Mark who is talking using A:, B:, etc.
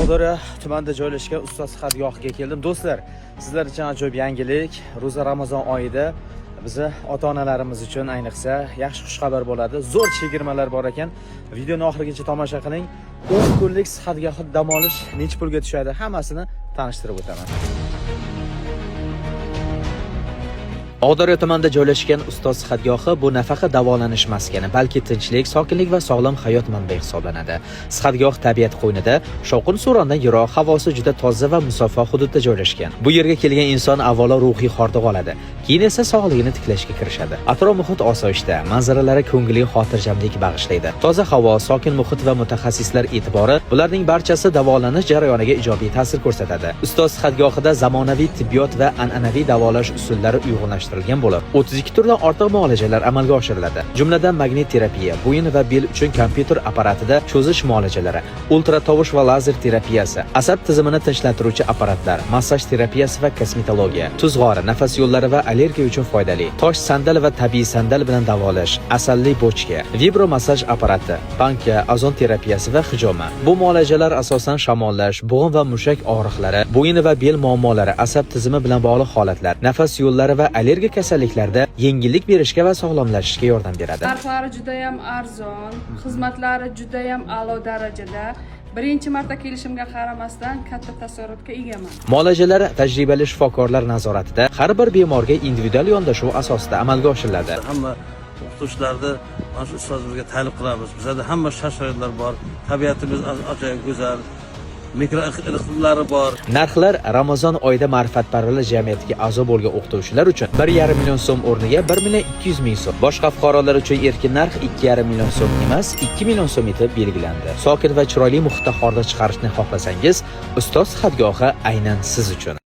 A: Oqdaryo tumanida joylashgan ustoz xatgohiga keldim. Do'stlar, sizlar uchun ajoyib yangilik. Ro'za Ramazon oyida bizni ota-onalarimiz uchun ayniqsa yaxshi xushxabar bo'ladi. Zo'r chegirmalar bor ekan. Videoni oxirigacha tomosha qiling. 10 kunlik xatgoh dam olish necha pulga tushadi? Hammasini tanishtirib o'taman. Oqdaryo tumanida joylashgan ustoz xatgohi bu nafaqa davolanish maskani, balki tinchlik, sokinlik va sog'lom hayot manbai hisoblanadi. Sihatgoh tabiat qo'ynida, shovqin-surondan yiroq, havosi juda toza va musaffo hududda joylashgan. Bu yerga kelgan inson avvalo ruhiy hordiq oladi, keyin esa sog'ligini tiklashga kirishadi. Atrof muhit osoyishta, manzaralari ko'ngilli xotirjamlik bag'ishlaydi. Toza havo, sokin muhit va mutaxassislar e'tibori bularning barchasi davolanish jarayoniga ijobiy ta'sir ko'rsatadi. Ustoz xatgohida zamonaviy tibbiyot va an'anaviy davolash usullari uyg'unlashtirilgan bo'lib, 32 turdan ortiq muolajalar amalga oshiriladi. Jumladan magnit terapiya, bo'yin va bel uchun kompyuter apparatida cho'zish muolajalari, ultratovush va lazer terapiyasi, asab tizimini tinchlantiruvchi apparatlar, massaj terapiyasi va kosmetologiya, tuz g'ori, nafas yo'llari va allergiya uchun foydali, tosh sandal va tabiiy sandal bilan davolash, asalli bochka, vibro massaj apparati, banka, ozon terapiyasi va hijoma. Bu muolajalar asosan shamollash, bo'g'in va mushak og'riqlari, bo'yin va bel muammolari, asab tizimi bilan bog'liq holatlar, nafas yo'llari va allergiya kasalliklarda yengillik berishga va sog'lomlashishga yordam beradi.
B: Narxlari juda ham arzon, xizmatlari juda ham a'lo darajada. Birinchi marta kelishimga qaramasdan katta taassurotga egaman.
A: Muolajalar tajribali shifokorlar nazoratida har bir bemorga individual yondashuv asosida amalga oshiriladi.
C: Hamma o'qituvchilarni mana shu ustozimizga taklif qilamiz. Bizda hamma shart-sharoitlar bor. Tabiatimiz ajoyib go'zal. Mikroiqlimlari bor.
A: Narxlar Ramazon oyida ma'rifatparvarlar jamiyatiga a'zo bo'lgan o'qituvchilar uchun 1,5 million so'm o'rniga 1,200,000 so'm. Boshqa fuqarolar uchun erkin narx 2,5 million so'm emas, 2 million so'm etib belgilandi. Sokin va chiroyli muhitda hordiq chiqarishni xohlasangiz, ustoz xatgohi aynan siz uchun.